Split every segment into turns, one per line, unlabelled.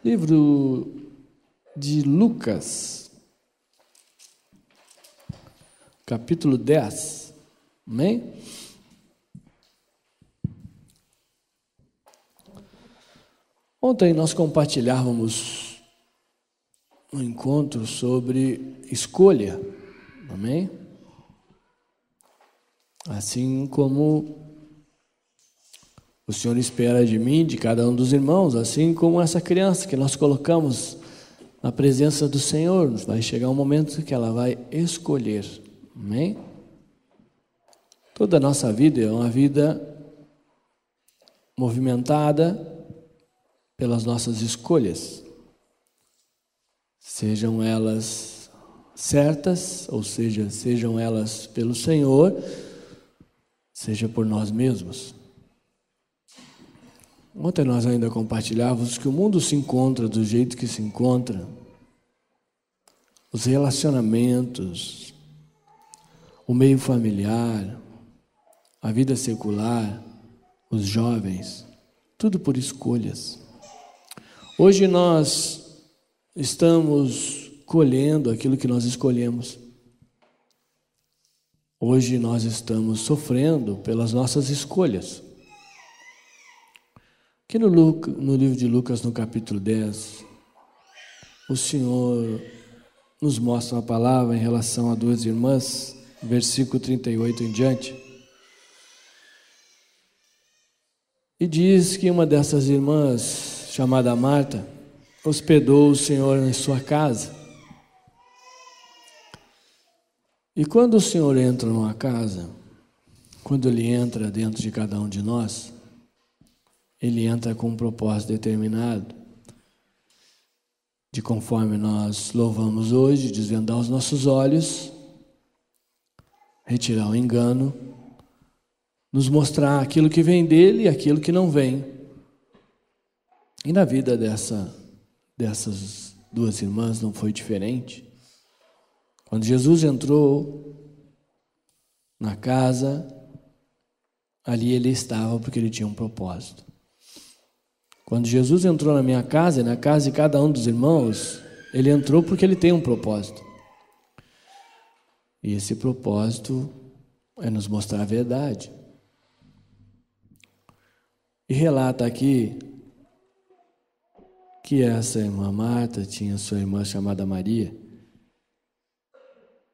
Livro de Lucas, capítulo 10, amém? Ontem nós compartilhávamos um encontro sobre escolha, amém? Assim como o Senhor espera de mim, de cada um dos irmãos, assim como essa criança que nós colocamos na presença do Senhor, vai chegar um momento que ela vai escolher, amém? Toda a nossa vida é uma vida movimentada pelas nossas escolhas, sejam elas certas, ou seja, sejam elas pelo Senhor, seja por nós mesmos. Ontem nós ainda compartilhávamos que o mundo se encontra do jeito que se encontra, os relacionamentos, o meio familiar, a vida secular, os jovens, tudo por escolhas. Hoje nós estamos colhendo aquilo que nós escolhemos. Hoje nós estamos sofrendo pelas nossas escolhas. Aqui no livro de Lucas, no capítulo 10, o Senhor nos mostra uma palavra em relação a duas irmãs, versículo 38 em diante. E diz que uma dessas irmãs, chamada Marta, hospedou o Senhor em sua casa. E quando o Senhor entra numa casa, quando Ele entra dentro de cada um de nós, Ele entra com um propósito determinado, de conforme nós louvamos hoje, desvendar os nossos olhos, retirar o engano, nos mostrar aquilo que vem dele e aquilo que não vem. E na vida dessas duas irmãs não foi diferente. Quando Jesus entrou na casa, ali Ele estava porque Ele tinha um propósito. Quando Jesus entrou na minha casa e na casa de cada um dos irmãos, Ele entrou porque Ele tem um propósito. E esse propósito é nos mostrar a verdade. E relata aqui que essa irmã Marta tinha sua irmã chamada Maria,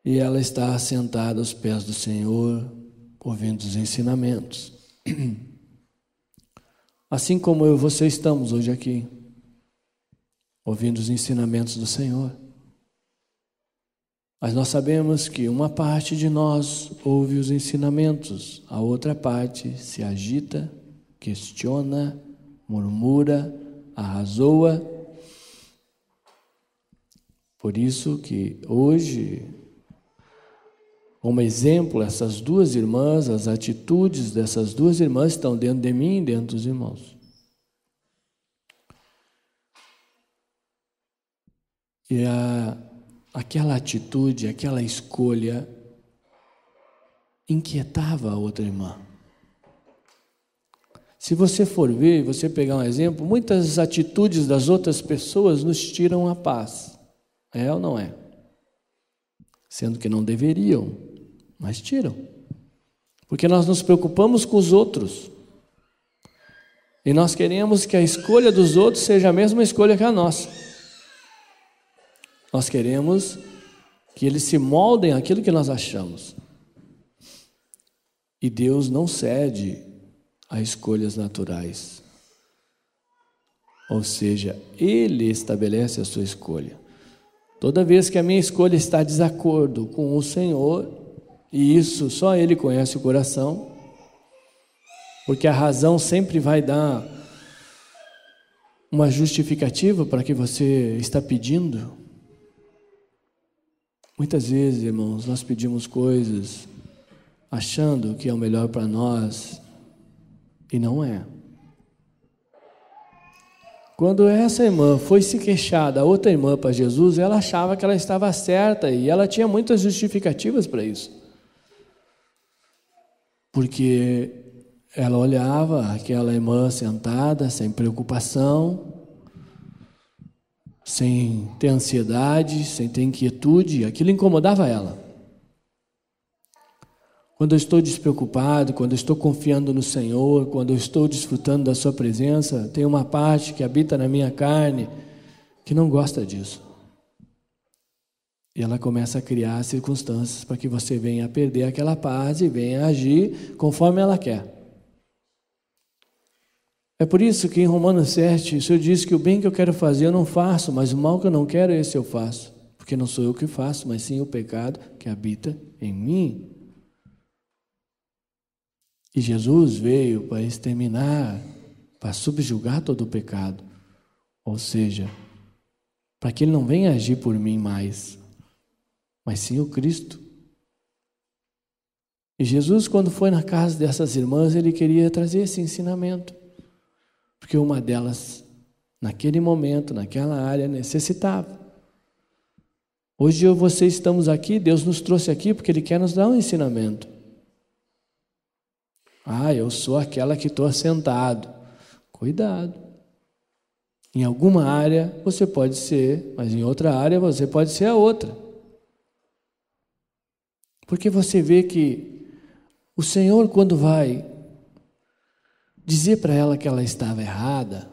e ela está sentada aos pés do Senhor, ouvindo os ensinamentos. Assim como eu e você estamos hoje aqui, ouvindo os ensinamentos do Senhor. Mas nós sabemos que uma parte de nós ouve os ensinamentos, a outra parte se agita, questiona, murmura, arrazoa. Por isso que hoje, como exemplo, essas duas irmãs, as atitudes dessas duas irmãs estão dentro de mim e dentro dos irmãos. E aquela atitude, aquela escolha inquietava a outra irmã. Se você for ver, você pegar um exemplo, muitas atitudes das outras pessoas nos tiram a paz. É ou não é? Sendo que não deveriam, mas tiram. Porque nós nos preocupamos com os outros. E nós queremos que a escolha dos outros seja a mesma escolha que a nossa. Nós queremos que eles se moldem àquilo que nós achamos. E Deus não cede a escolhas naturais. Ou seja, Ele estabelece a sua escolha. Toda vez que a minha escolha está de desacordo com o Senhor, e isso só Ele conhece o coração, porque a razão sempre vai dar uma justificativa para que você está pedindo. Muitas vezes, irmãos, nós pedimos coisas achando que é o melhor para nós, e não é. Quando essa irmã foi se queixar da outra irmã para Jesus, ela achava que ela estava certa e ela tinha muitas justificativas para isso. Porque ela olhava aquela irmã sentada, sem preocupação, sem ter ansiedade, sem ter inquietude. Aquilo incomodava ela. Quando eu estou despreocupado, quando eu estou confiando no Senhor, quando eu estou desfrutando da sua presença, tem uma parte que habita na minha carne que não gosta disso. E ela começa a criar circunstâncias para que você venha a perder aquela paz e venha a agir conforme ela quer. É por isso que em Romanos 7, o Senhor diz que o bem que eu quero fazer eu não faço, mas o mal que eu não quero, esse eu faço. Porque não sou eu que faço, mas sim o pecado que habita em mim. E Jesus veio para exterminar, para subjugar todo o pecado. Ou seja, para que Ele não venha agir por mim mais, mas sim o Cristo. E Jesus, quando foi na casa dessas irmãs, Ele queria trazer esse ensinamento. Porque uma delas, naquele momento, naquela área, necessitava. Hoje eu e você estamos aqui, Deus nos trouxe aqui porque Ele quer nos dar um ensinamento. Eu sou aquela que estou assentado. Cuidado. Em alguma área você pode ser, mas em outra área você pode ser a outra. Porque você vê que o Senhor, quando vai dizer para ela que ela estava errada,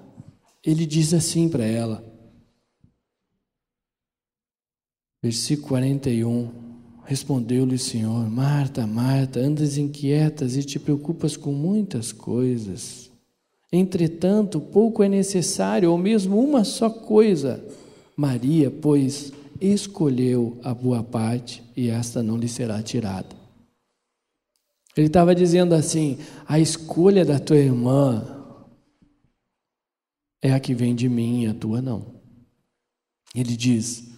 Ele diz assim para ela, versículo 41, respondeu-lhe o Senhor: Marta, Marta, andas inquietas e te preocupas com muitas coisas. Entretanto, pouco é necessário, ou mesmo uma só coisa. Maria, pois, escolheu a boa parte, e esta não lhe será tirada. Ele estava dizendo assim: a escolha da tua irmã é a que vem de mim, e a tua não. Ele diz: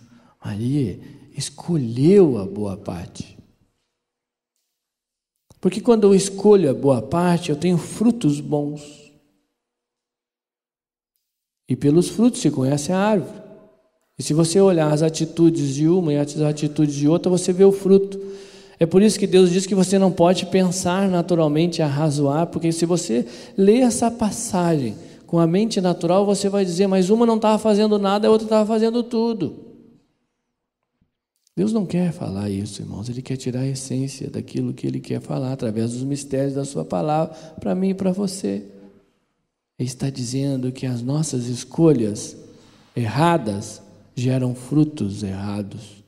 Maria escolheu a boa parte. Porque quando eu escolho a boa parte, eu tenho frutos bons. E pelos frutos se conhece a árvore. E se você olhar as atitudes de uma e as atitudes de outra, você vê o fruto. É por isso que Deus diz que você não pode pensar naturalmente, arrazoar, porque se você ler essa passagem com a mente natural, você vai dizer, mas uma não estava fazendo nada, a outra estava fazendo tudo. Deus não quer falar isso, irmãos. Ele quer tirar a essência daquilo que Ele quer falar, através dos mistérios da sua palavra, para mim e para você. Ele está dizendo que as nossas escolhas erradas geram frutos errados.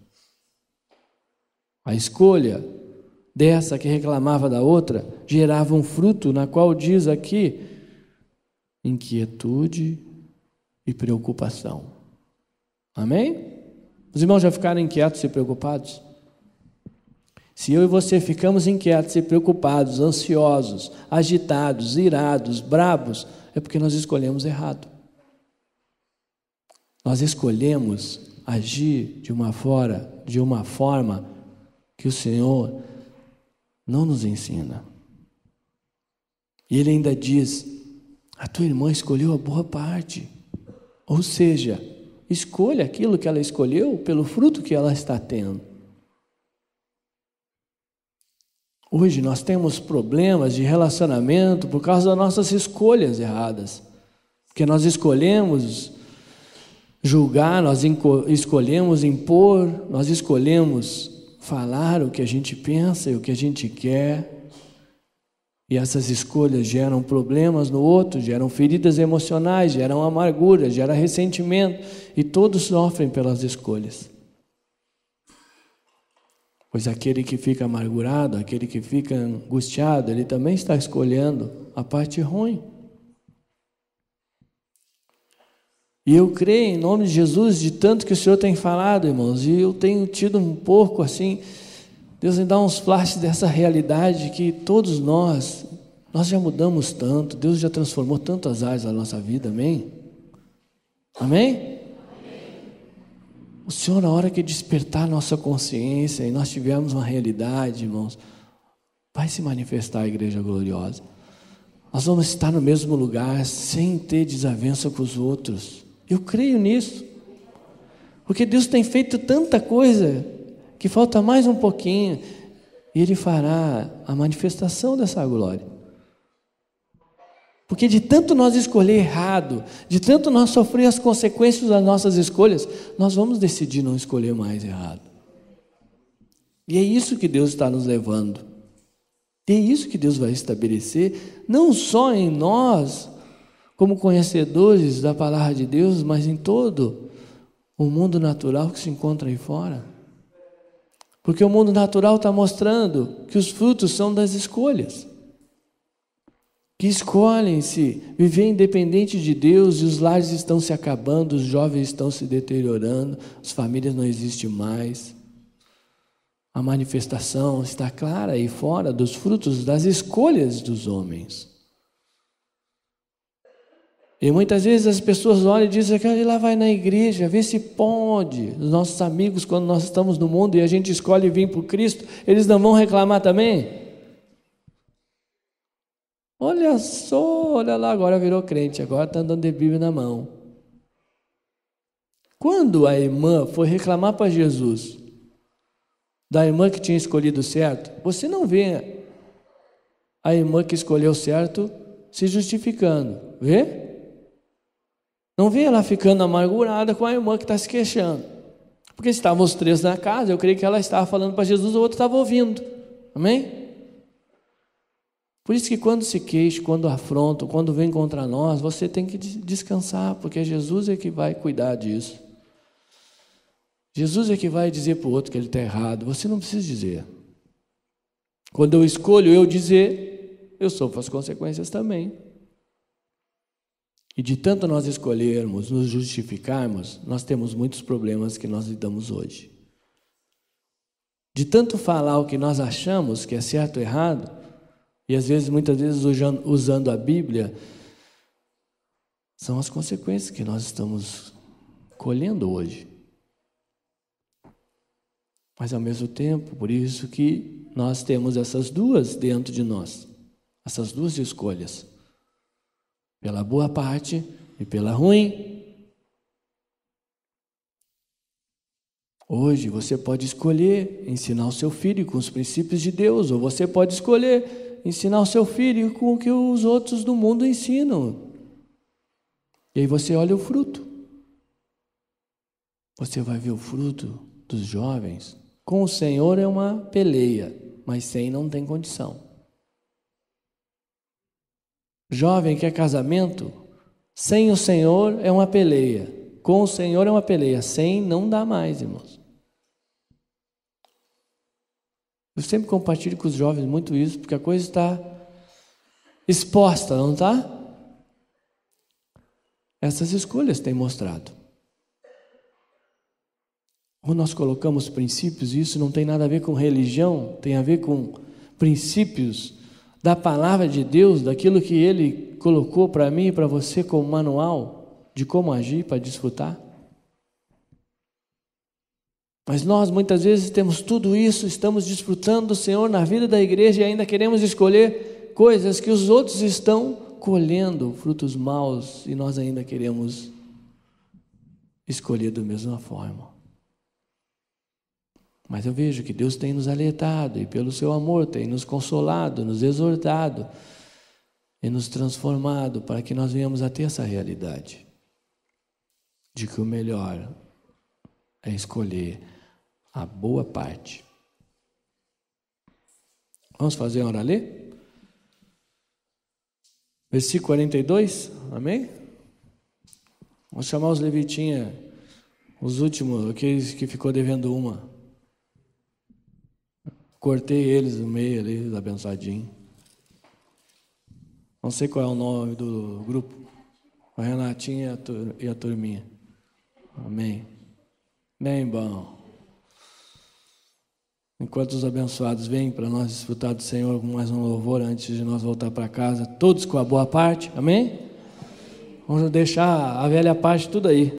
A escolha dessa que reclamava da outra gerava um fruto, na qual diz aqui, inquietude e preocupação. Amém? Os irmãos já ficaram inquietos e preocupados? Se eu e você ficamos inquietos e preocupados, ansiosos, agitados, irados, bravos, é porque nós escolhemos errado. Nós escolhemos agir de uma forma que o Senhor não nos ensina. E Ele ainda diz, a tua irmã escolheu a boa parte. Ou seja, escolha aquilo que ela escolheu pelo fruto que ela está tendo. Hoje nós temos problemas de relacionamento por causa das nossas escolhas erradas. Porque nós escolhemos julgar, nós escolhemos impor, nós escolhemos falar o que a gente pensa e o que a gente quer. E essas escolhas geram problemas no outro, geram feridas emocionais, geram amargura, geram ressentimento. E todos sofrem pelas escolhas. Pois aquele que fica amargurado, aquele que fica angustiado, ele também está escolhendo a parte ruim. E eu creio em nome de Jesus, de tanto que o Senhor tem falado, irmãos, e eu tenho tido um pouco assim, Deus me dá uns flashes dessa realidade que todos nós já mudamos tanto, Deus já transformou tantas áreas da nossa vida, amém? Amém? O Senhor, na hora que despertar a nossa consciência e nós tivermos uma realidade, irmãos, vai se manifestar a igreja gloriosa. Nós vamos estar no mesmo lugar sem ter desavença com os outros. Eu creio nisso. Porque Deus tem feito tanta coisa que falta mais um pouquinho e Ele fará a manifestação dessa glória. Porque de tanto nós escolher errado, de tanto nós sofrer as consequências das nossas escolhas, nós vamos decidir não escolher mais errado. E é isso que Deus está nos levando. E é isso que Deus vai estabelecer, não só em nós, como conhecedores da palavra de Deus, mas em todo o mundo natural que se encontra aí fora. Porque o mundo natural está mostrando que os frutos são das escolhas. Que escolhem-se viver independente de Deus, e os lares estão se acabando, os jovens estão se deteriorando, as famílias não existem mais. A manifestação está clara aí fora dos frutos das escolhas dos homens. E muitas vezes as pessoas olham e dizem que ele lá vai na igreja, vê se pode. Os nossos amigos, quando nós estamos no mundo e a gente escolhe vir para o Cristo, eles não vão reclamar também? Olha só, olha lá, agora virou crente, agora está andando de Bíblia na mão. Quando a irmã foi reclamar para Jesus, da irmã que tinha escolhido certo, você não vê a irmã que escolheu certo se justificando, vê? Não vê ela ficando amargurada com a irmã que está se queixando. Porque estavam os três na casa, eu creio que ela estava falando para Jesus, o outro estava ouvindo, amém? Por isso que quando se queixa, quando afronta, quando vem contra nós, você tem que descansar, porque Jesus é que vai cuidar disso. Jesus é que vai dizer para o outro que ele está errado, você não precisa dizer. Quando eu escolho eu dizer, eu sofro as consequências também. E de tanto nós escolhermos, nos justificarmos, nós temos muitos problemas que nós lidamos hoje. De tanto falar o que nós achamos que é certo ou errado, e às vezes, muitas vezes, usando a Bíblia, são as consequências que nós estamos colhendo hoje. Mas ao mesmo tempo, por isso que nós temos essas duas dentro de nós, essas duas escolhas, pela boa parte e pela ruim. Hoje você pode escolher ensinar o seu filho com os princípios de Deus, ou você pode escolher ensinar o seu filho com o que os outros do mundo ensinam. E aí você olha o fruto. Você vai ver o fruto dos jovens. Com o Senhor é uma peleia, mas sem não tem condição. Jovem quer casamento, sem o Senhor é uma peleia. Com o Senhor é uma peleia, sem não dá mais, irmãos. Eu sempre compartilho com os jovens muito isso, porque a coisa está exposta, não está? Essas escolhas têm mostrado. Quando nós colocamos princípios, isso não tem nada a ver com religião, tem a ver com princípios da palavra de Deus, daquilo que Ele colocou para mim e para você como manual de como agir para desfrutar. Mas nós muitas vezes temos tudo isso, estamos desfrutando do Senhor na vida da igreja e ainda queremos escolher coisas que os outros estão colhendo, frutos maus, e nós ainda queremos escolher da mesma forma. Mas eu vejo que Deus tem nos alertado e pelo seu amor tem nos consolado, nos exortado e nos transformado para que nós venhamos a ter essa realidade de que o melhor é escolher a boa parte. Vamos fazer uma hora ler? Versículo 42, amém? Vamos chamar os levitinhas, os últimos, aqueles que ficou devendo uma. Cortei eles no meio ali, abençoadinho. Não sei qual é o nome do grupo. A Renatinha e a turminha. Amém. Bem bom. Enquanto os abençoados vêm para nós desfrutar do Senhor com mais um louvor antes de nós voltar para casa, todos com a boa parte, amém? Vamos deixar a velha parte tudo aí.